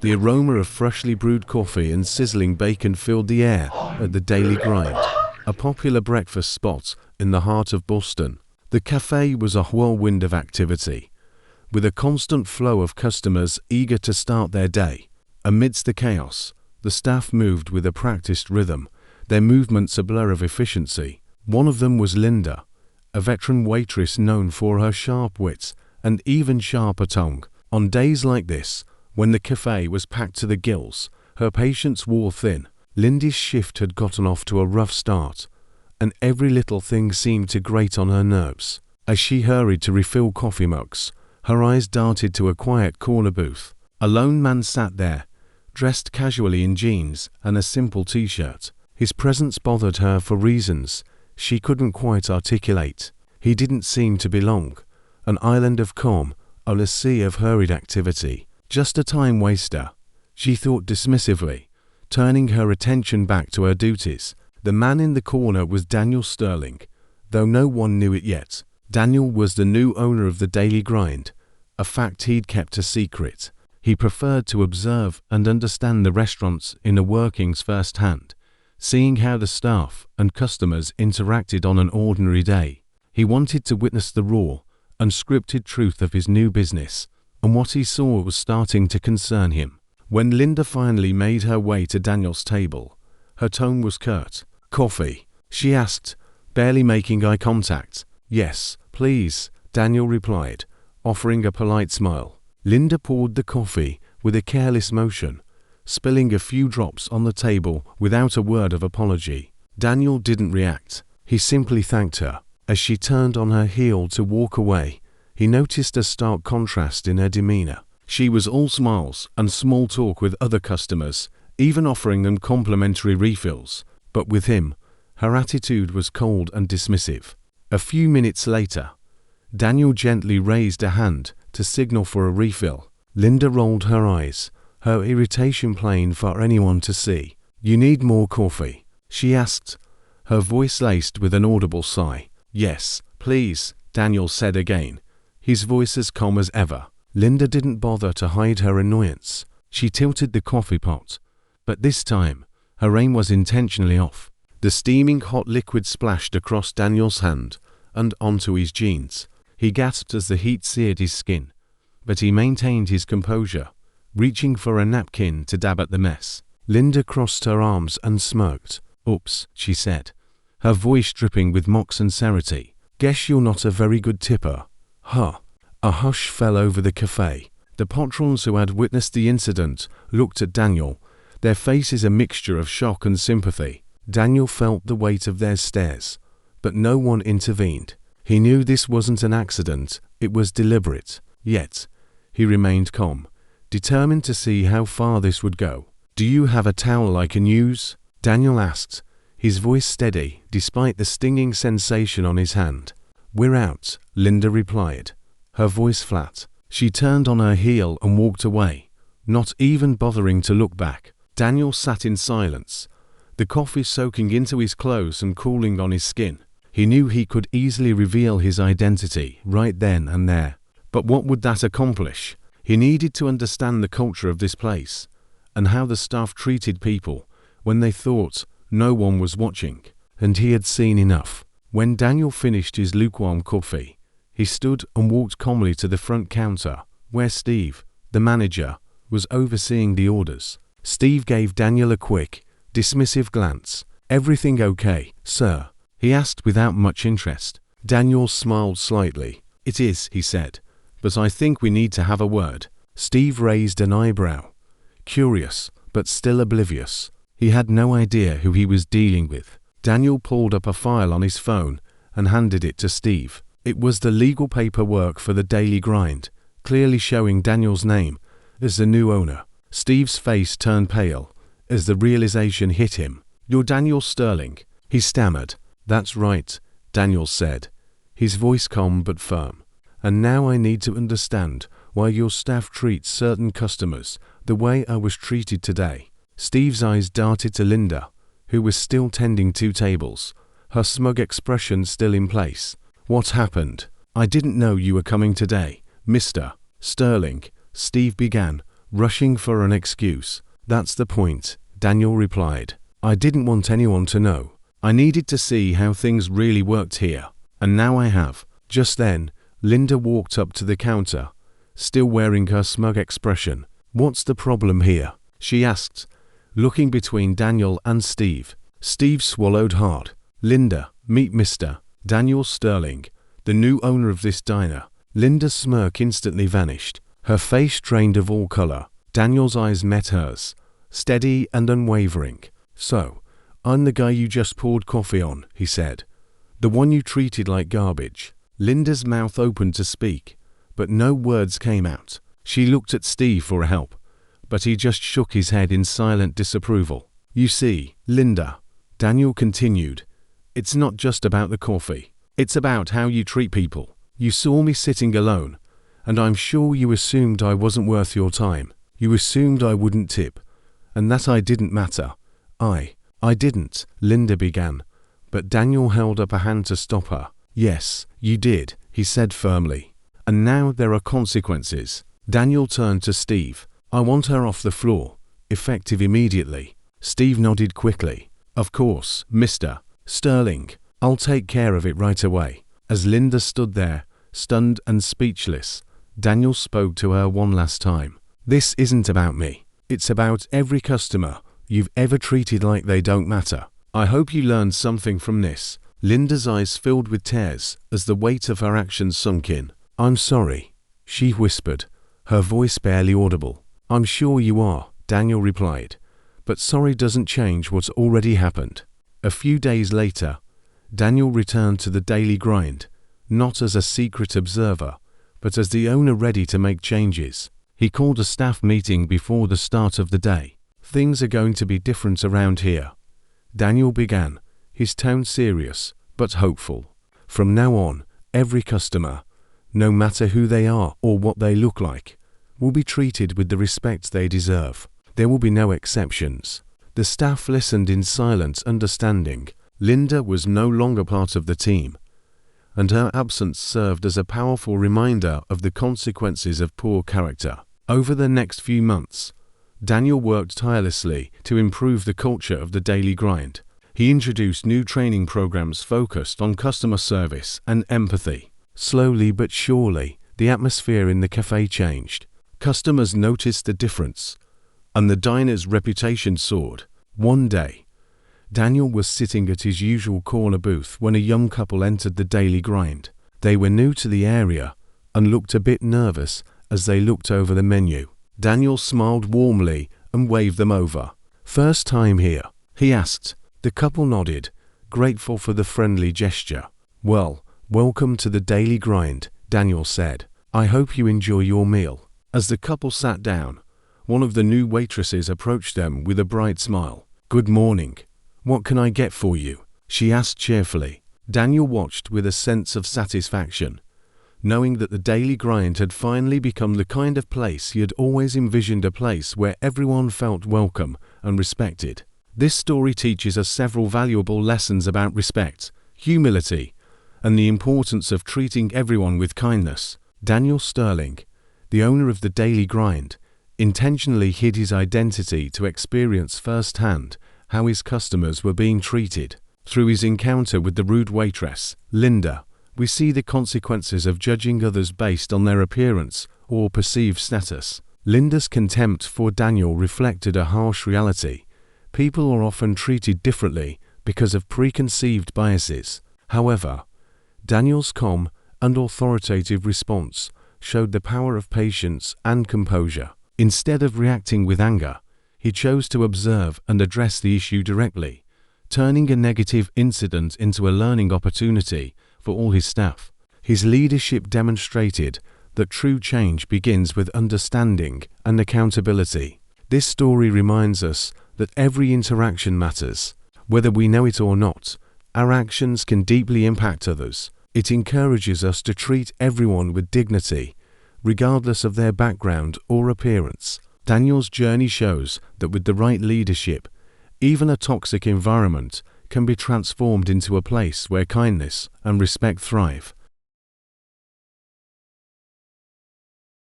The aroma of freshly brewed coffee and sizzling bacon filled the air at the Daily Grind, a popular breakfast spot in the heart of Boston. The cafe was a whirlwind of activity, with a constant flow of customers eager to start their day. Amidst the chaos, the staff moved with a practiced rhythm, their movements a blur of efficiency. One of them was Linda, a veteran waitress known for her sharp wit and even sharper tongue. On days like this, when the cafe was packed to the gills, her patience wore thin. Lindy's shift had gotten off to a rough start, and every little thing seemed to grate on her nerves. As she hurried to refill coffee mugs, her eyes darted to a quiet corner booth. A lone man sat there, dressed casually in jeans and a simple t-shirt. His presence bothered her for reasons she couldn't quite articulate. He didn't seem to belong, an island of calm on a sea of hurried activity. Just a time waster, she thought dismissively, turning her attention back to her duties. The man in the corner was Daniel Sterling, though no one knew it yet. Daniel was the new owner of the Daily Grind, a fact he'd kept a secret. He preferred to observe and understand the restaurant's inner workings firsthand, seeing how the staff and customers interacted on an ordinary day. He wanted to witness the raw, unscripted truth of his new business, and what he saw was starting to concern him. When Linda finally made her way to Daniel's table, her tone was curt. "Coffee?" she asked, barely making eye contact. "Yes, please," Daniel replied, offering a polite smile. Linda poured the coffee with a careless motion, spilling a few drops on the table without a word of apology. Daniel didn't react. He simply thanked her. As she turned on her heel to walk away, he noticed a stark contrast in her demeanor. She was all smiles and small talk with other customers, even offering them complimentary refills. But with him, her attitude was cold and dismissive. A few minutes later, Daniel gently raised a hand to signal for a refill. Linda rolled her eyes, her irritation plain for anyone to see. "You need more coffee?" she asked, her voice laced with an audible sigh. "Yes, please," Daniel said again, his voice as calm as ever. Linda didn't bother to hide her annoyance. She tilted the coffee pot, but this time, her aim was intentionally off. The steaming hot liquid splashed across Daniel's hand and onto his jeans. He gasped as the heat seared his skin, but he maintained his composure, reaching for a napkin to dab at the mess. Linda crossed her arms and smirked. "Oops," she said, her voice dripping with mock sincerity. "Guess you're not a very good tipper, huh?" A hush fell over the cafe. The patrons who had witnessed the incident looked at Daniel, their faces a mixture of shock and sympathy. Daniel felt the weight of their stares, but no one intervened. He knew this wasn't an accident, it was deliberate. Yet, he remained calm, determined to see how far this would go. "Do you have a towel I can use?" Daniel asked, his voice steady despite the stinging sensation on his hand. "We're out," Linda replied, her voice flat. She turned on her heel and walked away, not even bothering to look back. Daniel sat in silence, the coffee soaking into his clothes and cooling on his skin. He knew he could easily reveal his identity right then and there. But what would that accomplish? He needed to understand the culture of this place, and how the staff treated people when they thought no one was watching, and he had seen enough. When Daniel finished his lukewarm coffee, he stood and walked calmly to the front counter, where Steve, the manager, was overseeing the orders. Steve gave Daniel a quick, dismissive glance. "Everything okay, sir?" he asked without much interest. Daniel smiled slightly. "It is," he said, "but I think we need to have a word." Steve raised an eyebrow, curious, but still oblivious. He had no idea who he was dealing with. Daniel pulled up a file on his phone and handed it to Steve. It was the legal paperwork for the Daily Grind, clearly showing Daniel's name as the new owner. Steve's face turned pale as the realization hit him. "You're Daniel Sterling," he stammered. "That's right," Daniel said, his voice calm but firm. "And now I need to understand why your staff treats certain customers the way I was treated today." Steve's eyes darted to Linda, who was still tending two tables, her smug expression still in place. "What happened?" "I didn't know you were coming today, Mr. Sterling," Steve began, rushing for an excuse. "That's the point," Daniel replied. "I didn't want anyone to know. I needed to see how things really worked here. And now I have." Just then, Linda walked up to the counter, still wearing her smug expression. "What's the problem here?" she asked, looking between Daniel and Steve. Steve swallowed hard. "Linda, meet Mr. Daniel Sterling, the new owner of this diner." Linda's smirk instantly vanished. Her face drained of all color. Daniel's eyes met hers, steady and unwavering. "So, I'm the guy you just poured coffee on," he said. "The one you treated like garbage." Linda's mouth opened to speak, but no words came out. She looked at Steve for help, but he just shook his head in silent disapproval. "You see, Linda," Daniel continued, "it's not just about the coffee. It's about how you treat people. You saw me sitting alone, and I'm sure you assumed I wasn't worth your time. You assumed I wouldn't tip, and that I didn't matter. I didn't," Linda began, but Daniel held up a hand to stop her. "Yes, you did," he said firmly. "And now there are consequences." Daniel turned to Steve. "I want her off the floor, effective immediately." Steve nodded quickly. "Of course, Mr. Sterling. I'll take care of it right away." As Linda stood there, stunned and speechless, Daniel spoke to her one last time. "This isn't about me. It's about every customer you've ever treated like they don't matter. I hope you learned something from this." Linda's eyes filled with tears as the weight of her actions sunk in. "I'm sorry," she whispered, her voice barely audible. "I'm sure you are," Daniel replied, "but sorry doesn't change what's already happened." A few days later, Daniel returned to the daily grind, not as a secret observer, but as the owner ready to make changes. He called a staff meeting before the start of the day. "Things are going to be different around here," Daniel began, his tone serious but hopeful. "From now on, every customer, no matter who they are or what they look like, will be treated with the respect they deserve. There will be no exceptions." The staff listened in silent understanding. Linda was no longer part of the team, and her absence served as a powerful reminder of the consequences of poor character. Over the next few months, Daniel worked tirelessly to improve the culture of the daily grind. He introduced new training programs focused on customer service and empathy. Slowly but surely, the atmosphere in the cafe changed. Customers noticed the difference, and the diner's reputation soared. One day, Daniel was sitting at his usual corner booth when a young couple entered the daily grind. They were new to the area and looked a bit nervous as they looked over the menu. Daniel smiled warmly and waved them over. "First time here?" he asked. The couple nodded, grateful for the friendly gesture. "Well, welcome to the daily grind," Daniel said. "I hope you enjoy your meal." As the couple sat down, one of the new waitresses approached them with a bright smile. "Good morning. What can I get for you?" she asked cheerfully. Daniel watched with a sense of satisfaction, knowing that the daily grind had finally become the kind of place he had always envisioned, a place where everyone felt welcome and respected. This story teaches us several valuable lessons about respect, humility, and the importance of treating everyone with kindness. Daniel Sterling, the owner of the daily grind, intentionally hid his identity to experience firsthand how his customers were being treated. Through his encounter with the rude waitress, Linda, we see the consequences of judging others based on their appearance or perceived status. Linda's contempt for Daniel reflected a harsh reality. People are often treated differently because of preconceived biases. However, Daniel's calm and authoritative response showed the power of patience and composure. Instead of reacting with anger, he chose to observe and address the issue directly, turning a negative incident into a learning opportunity for all his staff. His leadership demonstrated that true change begins with understanding and accountability. This story reminds us that every interaction matters. Whether we know it or not, our actions can deeply impact others. It encourages us to treat everyone with dignity, regardless of their background or appearance. Daniel's journey shows that with the right leadership, even a toxic environment can be transformed into a place where kindness and respect thrive.